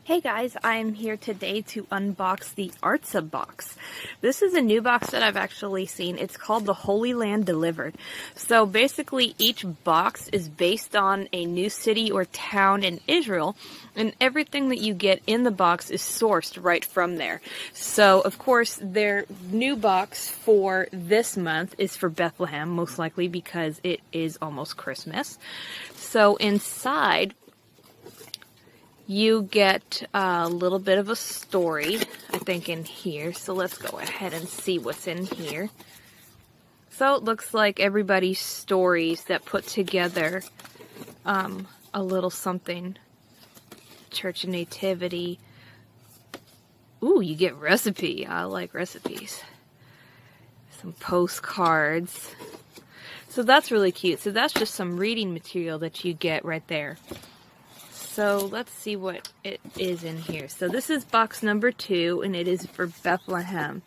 Hey guys, I'm here today to unbox the Artza box. This is a new box that I've actually seen. It's called the Holy Land Delivered. So basically each box is based on a new city or town in Israel, and everything that you get in the box is sourced right from there. So of course their new box for this month is for Bethlehem, most likely because it is almost Christmas. So inside you get a little bit of a story, I think, in here. So let's go ahead and see what's in here. So it looks like everybody's stories that put together a little something. Church and Nativity. Ooh, you get recipe. I like recipes. Some postcards. So that's really cute. So that's just some reading material that you get right there. So let's see what it is in here. So this is box number 2, and it is for Bethlehem.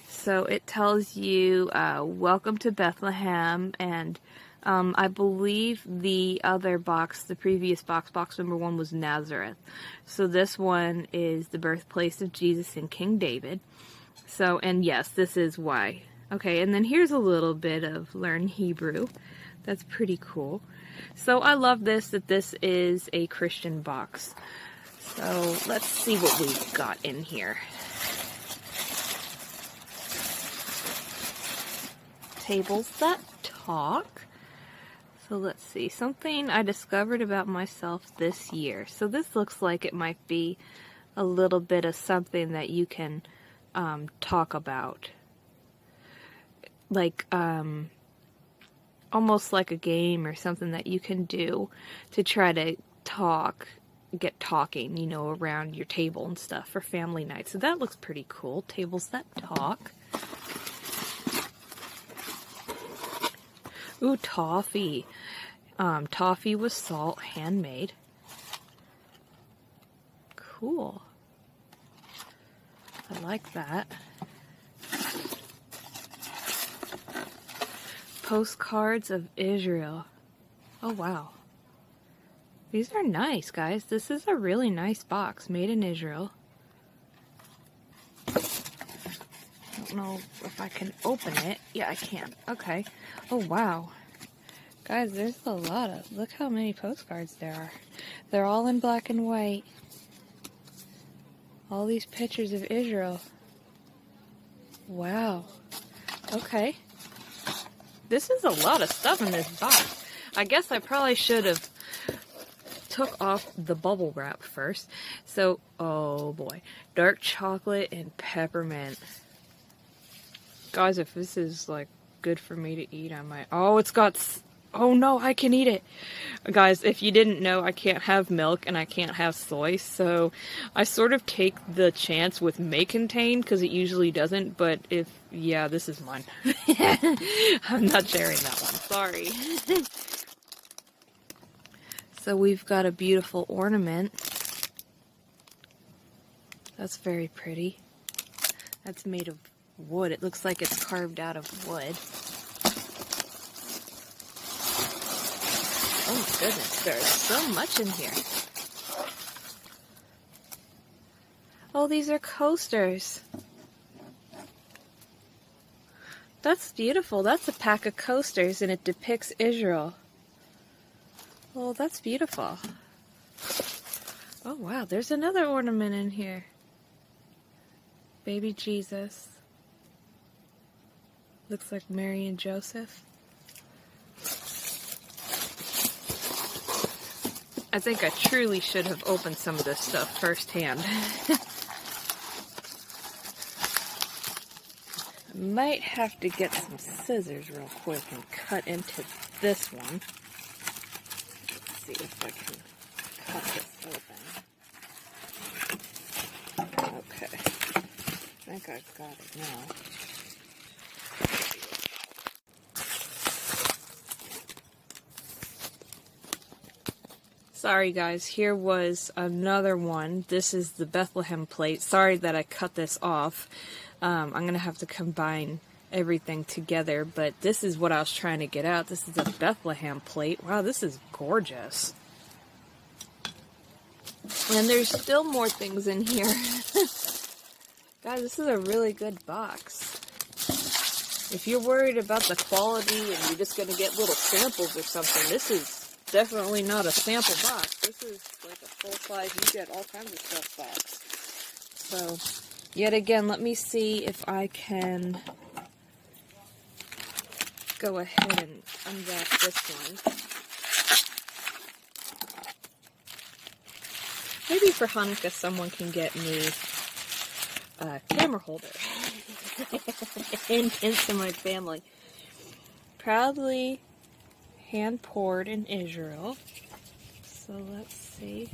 So it tells you, welcome to Bethlehem, and I believe the other box, the previous box, box number 1, was Nazareth. So this one is the birthplace of Jesus and King David. So, and yes, this is why. Okay, and then here's a little bit of Learn Hebrew. That's pretty cool. So I love this, that this is a Christian box. So let's see what we've got in here. Tables that talk. So let's see, something I discovered about myself this year. So this looks like it might be a little bit of something that you can talk about. Like, almost like a game or something that you can do to try to get talking, you know, around your table and stuff for family night. So that looks pretty cool. Tables that talk. Ooh, toffee. Toffee with salt, handmade. Cool. I like that. Postcards of Israel. Oh, wow. These are nice, guys. This is a really nice box, made in Israel. I don't know if I can open it. Yeah, I can. Okay. Oh, wow. Guys, there's a lot of... Look how many postcards there are. They're all in black and white. All these pictures of Israel. Wow. Okay. This is a lot of stuff in this box. I guess I probably should have took off the bubble wrap first. So, oh boy. Dark chocolate and peppermint. Guys, if this is like good for me to eat, I might... Oh, it's got... Oh no, I can eat it. Guys, if you didn't know, I can't have milk and I can't have soy, so I sort of take the chance with may contain because it usually doesn't, but if, yeah, this is mine. I'm not sharing that one, sorry. So we've got a beautiful ornament. That's very pretty. That's made of wood. It looks like it's carved out of wood. Oh goodness, there's so much in here. Oh, these are coasters. That's beautiful. That's a pack of coasters and it depicts Israel. Oh, that's beautiful. Oh wow, there's another ornament in here. Baby Jesus. Looks like Mary and Joseph. I think I truly should have opened some of this stuff firsthand. I might have to get some scissors real quick and cut into this one. Let's see if I can cut this open. Okay. I think I've got it now. Sorry guys, here was another one. This is the Bethlehem Plate. Sorry that I cut this off. I'm going to have to combine everything together, but this is what I was trying to get out. This is a Bethlehem Plate. Wow, this is gorgeous. And there's still more things in here. Guys, this is a really good box. If you're worried about the quality and you're just going to get little samples or something, this is definitely not a sample box. This is like a full-size, you get all kinds of stuff box. So, yet again, let me see if I can go ahead and unwrap this one. Maybe for Hanukkah someone can get me a camera holder. Into my family. Proudly hand poured in Israel. So let's see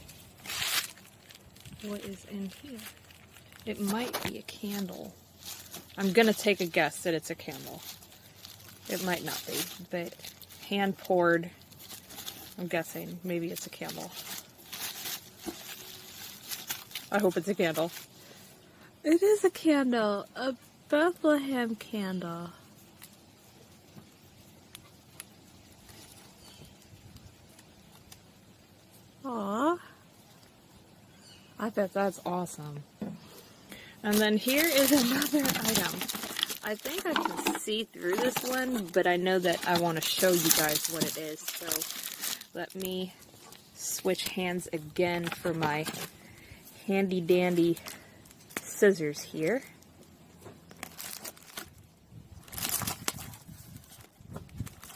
what is in here. It might be a candle. I'm gonna take a guess that it's a candle. It might not be, but hand poured. I'm guessing maybe it's a candle. I hope it's a candle. It is a candle. A Bethlehem candle. Aww. I bet that's awesome. And then here is another item. I think I can see through this one, but I know that I want to show you guys what it is. So let me switch hands again for my handy dandy scissors here.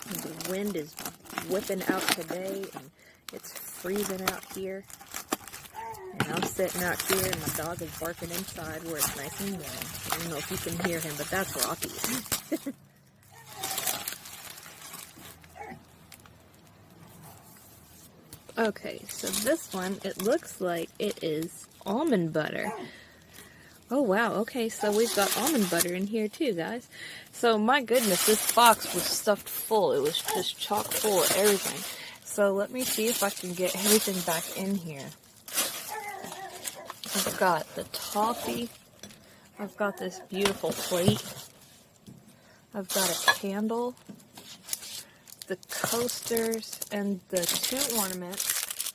The wind is whipping out today and it's freezing out here. And I'm sitting out here and my dog is barking inside where it's nice and warm. I don't know if you can hear him, but that's Rocky. Okay, so this one, it looks like it is almond butter. Oh wow, okay, so we've got almond butter in here too, guys. So my goodness, this box was stuffed full. It was just chock full of everything. So let me see if I can get everything back in here. I've got the toffee. I've got this beautiful plate. I've got a candle. The coasters and the two ornaments.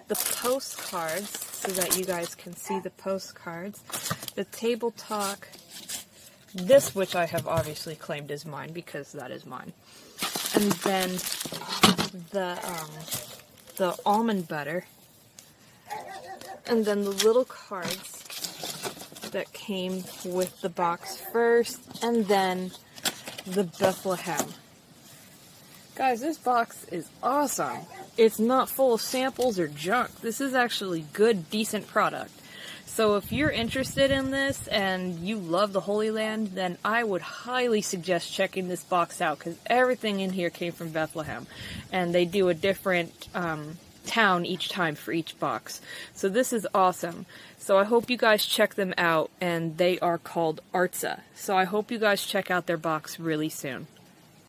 The postcards, so that you guys can see the postcards. The table talk. This, which I have obviously claimed is mine, because that is mine. And then the almond butter. And then the little cards that came with the box first. And then the Bethlehem. Guys, this box is awesome. It's not full of samples or junk. This is actually good, decent product. So if you're interested in this and you love the Holy Land, then I would highly suggest checking this box out, because everything in here came from Bethlehem. And they do a different town each time for each box. So this is awesome. So I hope you guys check them out, and they are called Artza. So I hope you guys check out their box really soon.